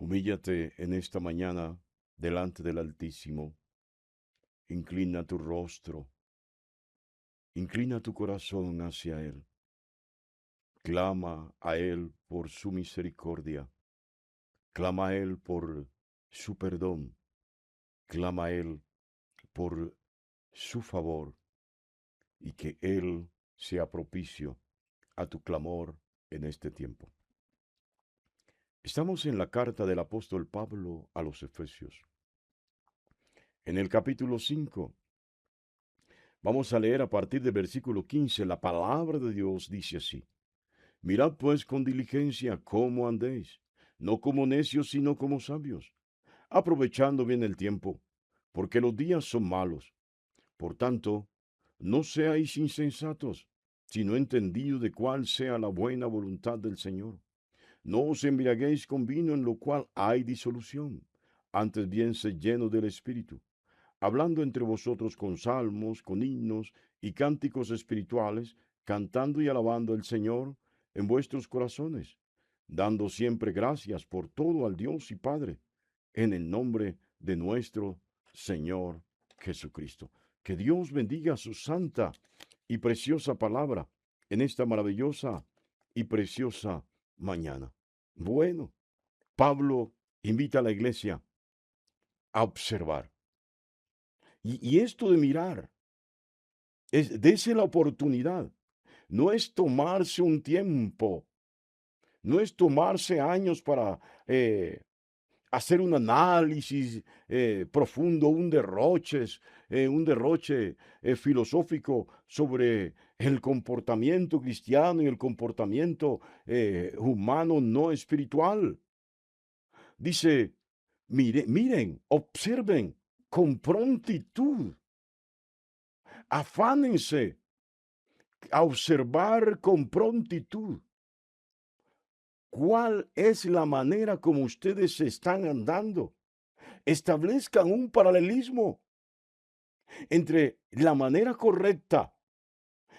Humíllate en esta mañana delante del Altísimo. Inclina tu rostro, inclina tu corazón hacia Él. Clama a Él por su misericordia. Clama a Él por su perdón. Clama a Él por su favor y que Él sea propicio a tu clamor en este tiempo. Estamos en la carta del apóstol Pablo a los Efesios. En el capítulo 5. Vamos a leer a partir del versículo 15. La palabra de Dios dice así: Mirad pues con diligencia cómo andéis, no como necios, sino como sabios, aprovechando bien el tiempo, porque los días son malos. Por tanto, no seáis insensatos, sino entendidos de cuál sea la buena voluntad del Señor. No os embriaguéis con vino en lo cual hay disolución, antes bien sed llenos del Espíritu, hablando entre vosotros con salmos, con himnos y cánticos espirituales, cantando y alabando al Señor en vuestros corazones, dando siempre gracias por todo al Dios y Padre, en el nombre de nuestro Señor Jesucristo. Que Dios bendiga su santa y preciosa palabra en esta maravillosa y preciosa mañana. Bueno, Pablo invita a la iglesia a observar. Y esto de mirar, dese la oportunidad. No es tomarse un tiempo, no es tomarse años para hacer un análisis profundo, un derroche filosófico sobre el comportamiento cristiano y el comportamiento humano no espiritual. Dice, miren, observen con prontitud, afánense a observar con prontitud cuál es la manera como ustedes están andando. Establezcan un paralelismo entre la manera correcta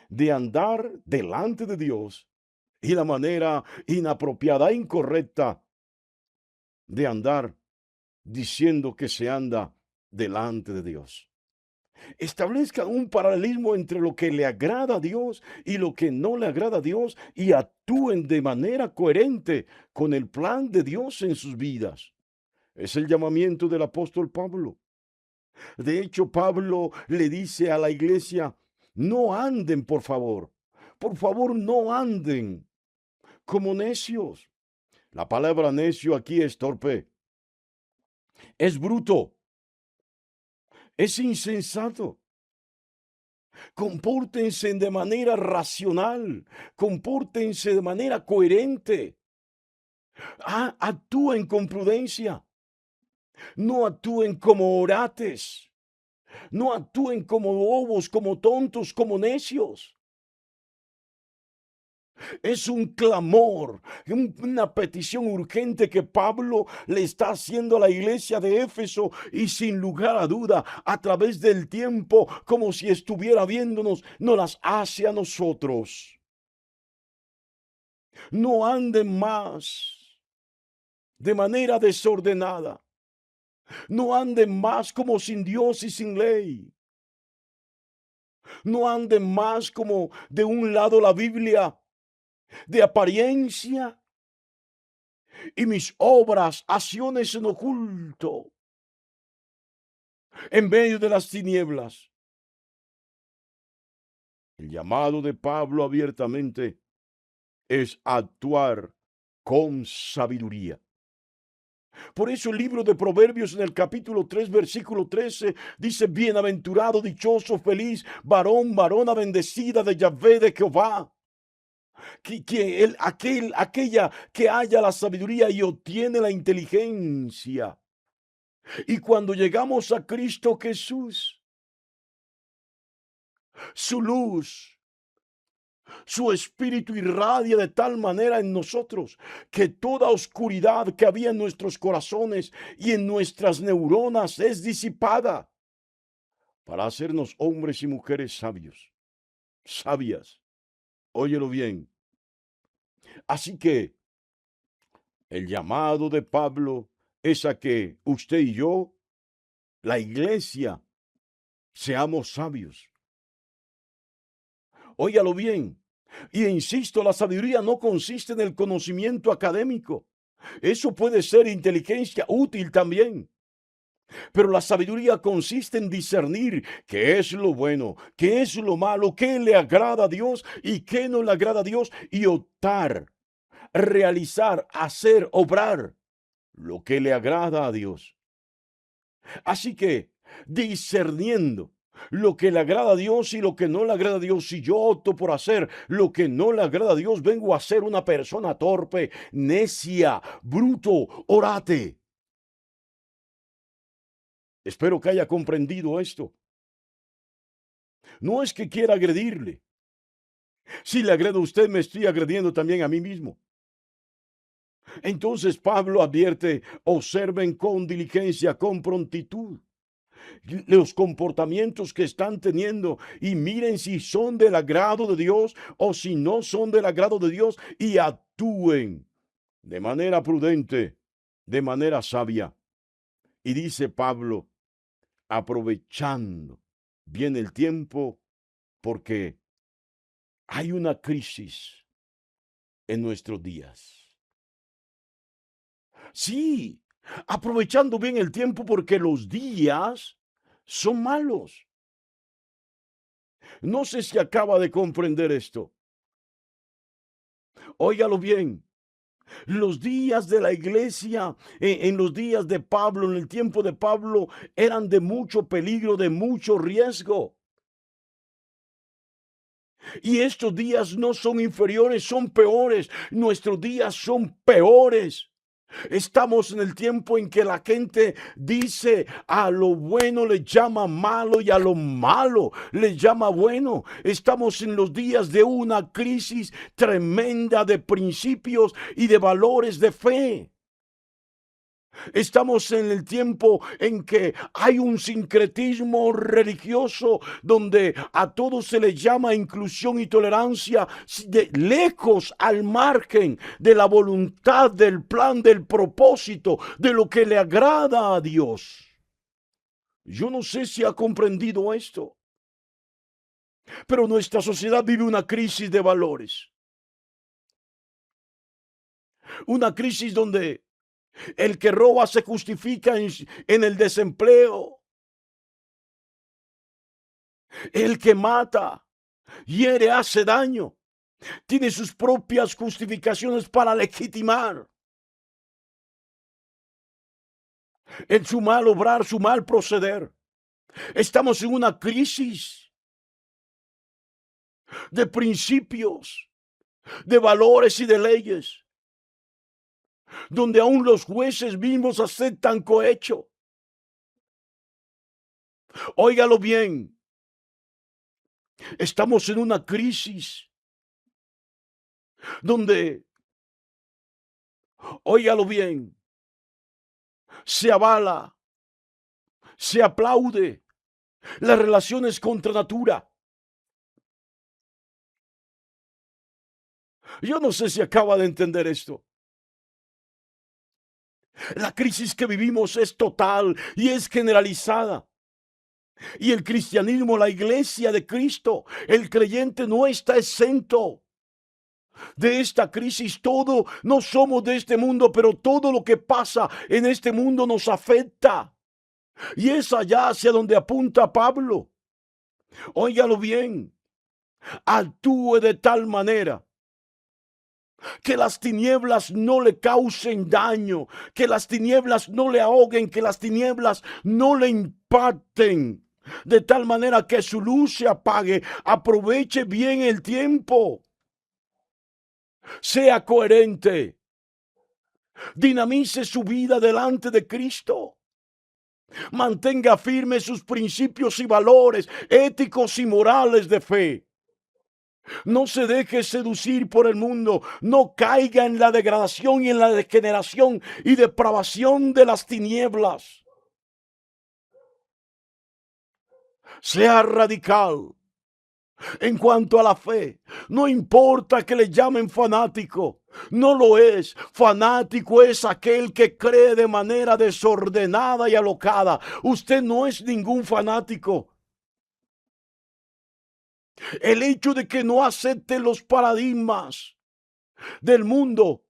de andar delante de Dios y la manera inapropiada e incorrecta de andar diciendo que se anda delante de Dios. Establezcan un paralelismo entre lo que le agrada a Dios y lo que no le agrada a Dios y actúen de manera coherente con el plan de Dios en sus vidas. Es el llamamiento del apóstol Pablo. De hecho, Pablo le dice a la iglesia, no anden, por favor, no anden como necios. La palabra necio aquí es torpe, es bruto, es insensato. Compórtense de manera racional, compórtense de manera coherente. Actúen con prudencia, no actúen como orates, no actúen como bobos, como tontos, como necios. Es un clamor, una petición urgente que Pablo le está haciendo a la iglesia de Éfeso y sin lugar a duda, a través del tiempo, como si estuviera viéndonos, nos las hace a nosotros. No anden más de manera desordenada. No anden más como sin Dios y sin ley. No anden más como de un lado la Biblia de apariencia y mis obras, acciones en oculto, en medio de las tinieblas. El llamado de Pablo abiertamente es actuar con sabiduría. Por eso el libro de Proverbios en el capítulo 3, versículo 13, dice, bienaventurado, dichoso, feliz, varón, varona bendecida de Yahvé, de Jehová. Aquella que haya la sabiduría y obtiene la inteligencia. Y cuando llegamos a Cristo Jesús, su luz, su espíritu irradia de tal manera en nosotros que toda oscuridad que había en nuestros corazones y en nuestras neuronas es disipada para hacernos hombres y mujeres sabios, sabias. Óyelo bien. Así que El llamado de Pablo es a que usted y yo, la iglesia, seamos sabios. Óigalo bien. Y insisto, la sabiduría no consiste en el conocimiento académico. Eso puede ser inteligencia útil también. Pero la sabiduría consiste en discernir qué es lo bueno, qué es lo malo, qué le agrada a Dios y qué no le agrada a Dios, y optar, realizar, hacer, obrar lo que le agrada a Dios. Así que, discerniendo lo que le agrada a Dios y lo que no le agrada a Dios, si yo opto por hacer lo que no le agrada a Dios, vengo a ser una persona torpe, necia, bruto, orate. Espero que haya comprendido esto. No es que quiera agredirle. Si le agredo a usted, me estoy agrediendo también a mí mismo. Entonces Pablo advierte: observen con diligencia, con prontitud, los comportamientos que están teniendo y miren si son del agrado de Dios o si no son del agrado de Dios, y actúen de manera prudente, de manera sabia. Y dice Pablo, aprovechando bien el tiempo, porque hay una crisis en nuestros días. Sí, aprovechando bien el tiempo porque los días son malos. No sé si acaba de comprender esto. Óigalo bien. Los días de la iglesia, en los días de Pablo, en el tiempo de Pablo, eran de mucho peligro, de mucho riesgo. Y estos días no son inferiores, son peores. Nuestros días son peores. Estamos en el tiempo en que la gente dice: a lo bueno le llama malo y a lo malo le llama bueno. Estamos en los días de una crisis tremenda de principios y de valores de fe. Estamos en el tiempo en que hay un sincretismo religioso donde a todo se le llama inclusión y tolerancia, lejos, al margen de la voluntad, del plan, del propósito, de lo que le agrada a Dios. Yo no sé si ha comprendido esto, pero nuestra sociedad vive una crisis de valores. Una crisis donde el que roba se justifica en el desempleo. El que mata, hiere, hace daño, tiene sus propias justificaciones para legitimar en su mal obrar, su mal proceder. Estamos en una crisis de principios, de valores y de leyes, donde aún los jueces mismos aceptan cohecho. Óigalo bien, estamos en una crisis donde, óigalo bien, se avala, se aplaude las relaciones contra natura. Yo no sé si acaba de entender esto. La crisis que vivimos es total y es generalizada. Y el cristianismo, la iglesia de Cristo, el creyente no está exento de esta crisis. Todo, no somos de este mundo, pero todo lo que pasa en este mundo nos afecta. Y es allá hacia donde apunta Pablo. Óigalo bien, actúe de tal manera que las tinieblas no le causen daño, que las tinieblas no le ahoguen, que las tinieblas no le impacten, de tal manera que su luz se apague. Aproveche bien el tiempo. Sea coherente. Dinamice su vida delante de Cristo. Mantenga firmes sus principios y valores éticos y morales de fe. No se deje seducir por el mundo. No caiga en la degradación y en la degeneración y depravación de las tinieblas. Sea radical en cuanto a la fe. No importa que le llamen fanático. No lo es. Fanático es aquel que cree de manera desordenada y alocada. Usted no es ningún fanático. El hecho de que no acepte los paradigmas del mundo,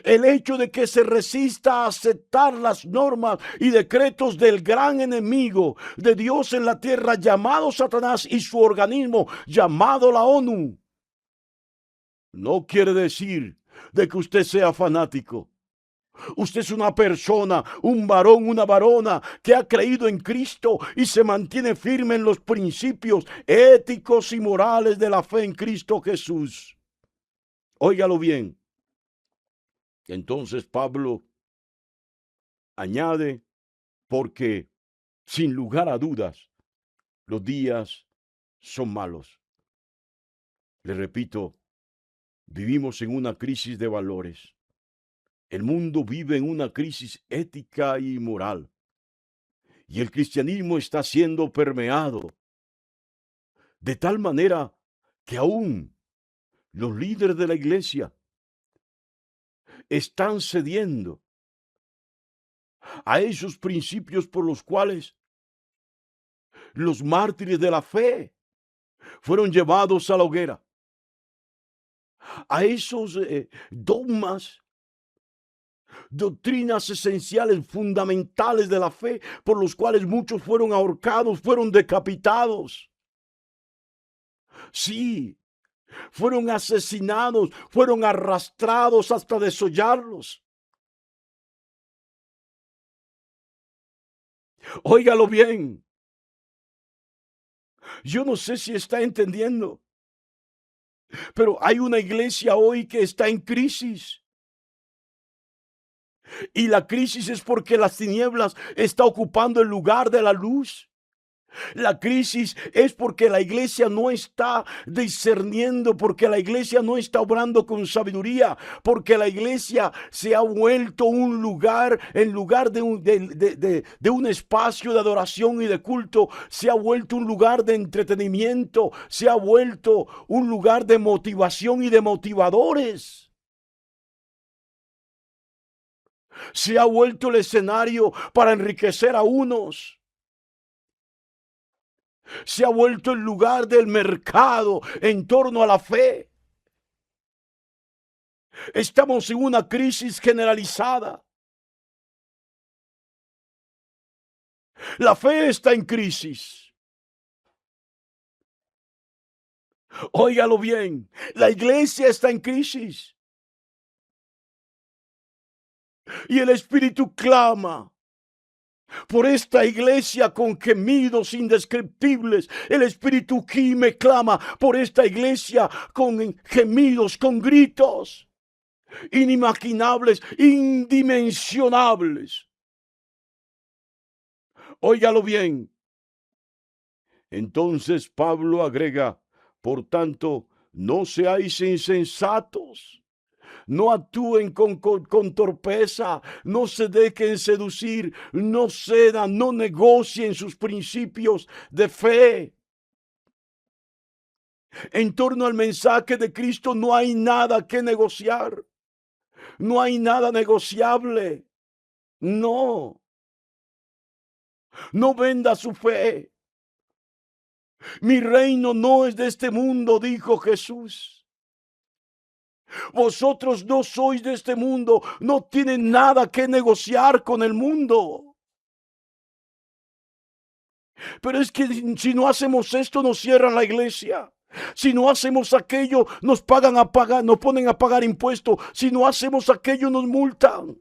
el hecho de que se resista a aceptar las normas y decretos del gran enemigo de Dios en la tierra llamado Satanás y su organismo llamado la ONU, no quiere decir de que usted sea fanático. Usted es una persona, un varón, una varona que ha creído en Cristo y se mantiene firme en los principios éticos y morales de la fe en Cristo Jesús. Óigalo bien. Entonces Pablo añade, porque sin lugar a dudas, los días son malos. Le repito, vivimos en una crisis de valores. El mundo vive en una crisis ética y moral. Y el cristianismo está siendo permeado de tal manera que aún los líderes de la iglesia están cediendo a esos principios por los cuales los mártires de la fe fueron llevados a la hoguera, a esos dogmas, doctrinas esenciales, fundamentales de la fe, por los cuales muchos fueron ahorcados, fueron decapitados. Sí, fueron asesinados, fueron arrastrados hasta desollarlos. Óigalo bien. Yo no sé si está entendiendo, pero hay una iglesia hoy que está en crisis. Y la crisis es porque las tinieblas están ocupando el lugar de la luz. La crisis es porque la iglesia no está discerniendo, porque la iglesia no está obrando con sabiduría, porque la iglesia se ha vuelto un lugar, en lugar de un espacio de adoración y de culto, se ha vuelto un lugar de entretenimiento, se ha vuelto un lugar de motivación y de motivadores. Se ha vuelto el escenario para enriquecer a unos. Se ha vuelto el lugar del mercado en torno a la fe. Estamos en una crisis generalizada. La fe está en crisis. Óigalo bien, la iglesia está en crisis. Y el Espíritu clama por esta iglesia con gemidos indescriptibles. El Espíritu gime, clama por esta iglesia con gemidos, con gritos inimaginables, indimensionables. Óigalo bien. Entonces Pablo agrega, por tanto, no seáis insensatos. No actúen con torpeza, no se dejen seducir, no cedan, no negocien sus principios de fe. En torno al mensaje de Cristo no hay nada que negociar, no hay nada negociable. No, no venda su fe. Mi reino no es de este mundo, dijo Jesús. Vosotros no sois de este mundo, no tienen nada que negociar con el mundo. Pero es que si no hacemos esto, nos cierran la iglesia. Si no hacemos aquello, nos ponen a pagar impuestos. Si no hacemos aquello, nos multan.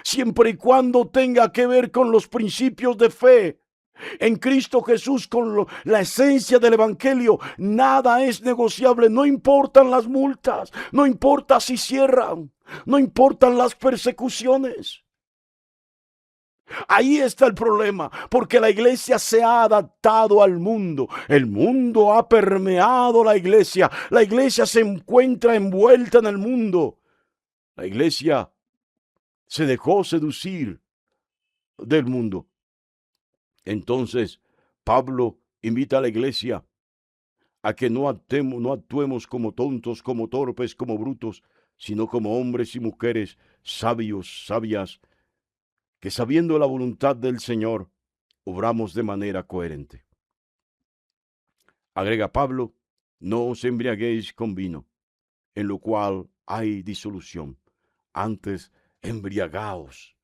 Siempre y cuando tenga que ver con los principios de fe en Cristo Jesús, con la esencia del evangelio, nada es negociable. No importan las multas, no importa si cierran, no importan las persecuciones. Ahí está el problema, porque la iglesia se ha adaptado al mundo. El mundo ha permeado la iglesia se encuentra envuelta en el mundo. La iglesia se dejó seducir del mundo. Entonces, Pablo invita a la iglesia a que no actuemos como tontos, como torpes, como brutos, sino como hombres y mujeres sabios, sabias, que sabiendo la voluntad del Señor, obramos de manera coherente. Agrega Pablo, no os embriaguéis con vino, en lo cual hay disolución. Antes, embriagaos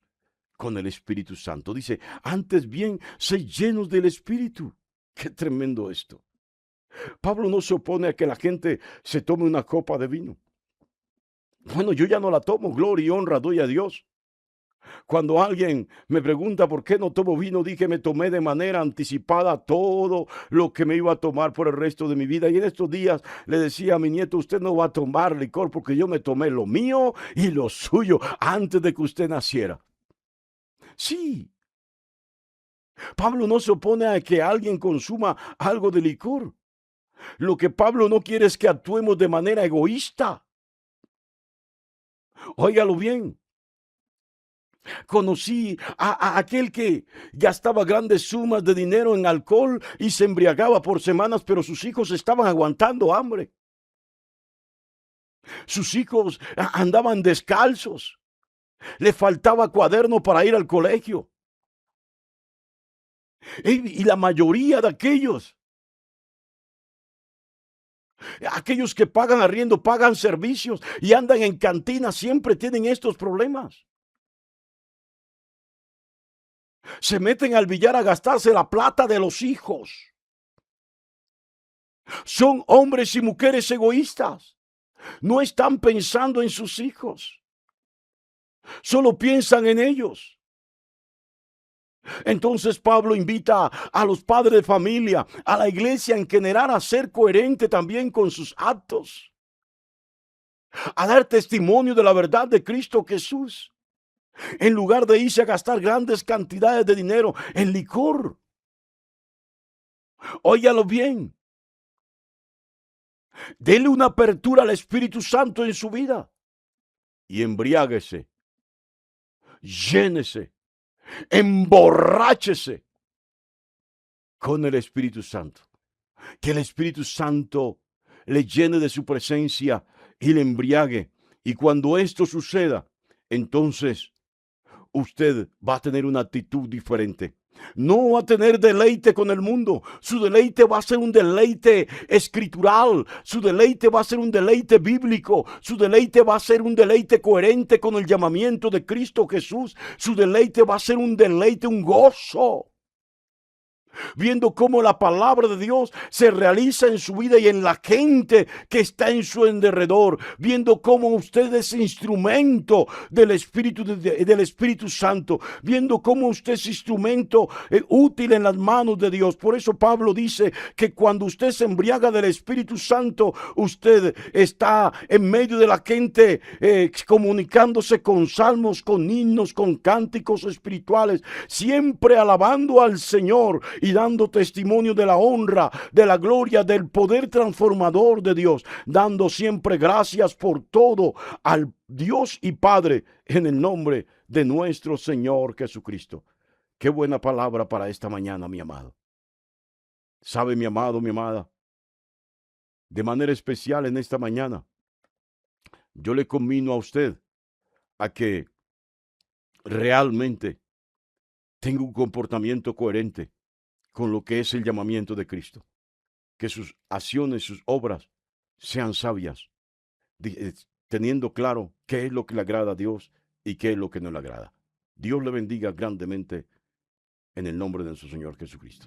con el Espíritu Santo. Dice, antes bien, sed llenos del Espíritu. Qué tremendo esto. Pablo no se opone a que la gente se tome una copa de vino. Bueno, yo ya no la tomo, gloria y honra doy a Dios. Cuando alguien me pregunta por qué no tomo vino, dije me tomé de manera anticipada todo lo que me iba a tomar por el resto de mi vida. Y en estos días le decía a mi nieto, usted no va a tomar licor porque yo me tomé lo mío y lo suyo antes de que usted naciera. Sí, Pablo no se opone a que alguien consuma algo de licor. Lo que Pablo no quiere es que actuemos de manera egoísta. Óigalo bien. Conocí a aquel que gastaba grandes sumas de dinero en alcohol y se embriagaba por semanas, pero sus hijos estaban aguantando hambre. Sus hijos andaban descalzos. Le faltaba cuaderno para ir al colegio. Y la mayoría de aquellos que pagan arriendo, pagan servicios y andan en cantinas, siempre tienen estos problemas. Se meten al billar a gastarse la plata de los hijos. Son hombres y mujeres egoístas. No están pensando en sus hijos. Solo piensan en ellos. Entonces Pablo invita a los padres de familia, a la iglesia en general, a ser coherente también con sus actos, a dar testimonio de la verdad de Cristo Jesús, en lugar de irse a gastar grandes cantidades de dinero en licor. Óigalo bien. Dele una apertura al Espíritu Santo en su vida y embriáguese, llénese, emborráchese con el Espíritu Santo. Que el Espíritu Santo le llene de su presencia y le embriague. Y cuando esto suceda, entonces usted va a tener una actitud diferente. No va a tener deleite con el mundo. Su deleite va a ser un deleite escritural. Su deleite va a ser un deleite bíblico. Su deleite va a ser un deleite coherente con el llamamiento de Cristo Jesús. Su deleite va a ser un deleite, un gozo, viendo cómo la palabra de Dios se realiza en su vida y en la gente que está en su alrededor, viendo cómo usted es instrumento del Espíritu Santo, viendo cómo usted es instrumento útil en las manos de Dios. Por eso Pablo dice que cuando usted se embriaga del Espíritu Santo, usted está en medio de la gente comunicándose con salmos, con himnos, con cánticos espirituales, siempre alabando al Señor y dando testimonio de la honra, de la gloria, del poder transformador de Dios, dando siempre gracias por todo al Dios y Padre en el nombre de nuestro Señor Jesucristo. Qué buena palabra para esta mañana, mi amado. Sabe, mi amado, mi amada, de manera especial en esta mañana, yo le conmino a usted a que realmente tenga un comportamiento coherente con lo que es el llamamiento de Cristo. Que sus acciones, sus obras sean sabias, teniendo claro qué es lo que le agrada a Dios y qué es lo que no le agrada. Dios le bendiga grandemente en el nombre de nuestro Señor Jesucristo.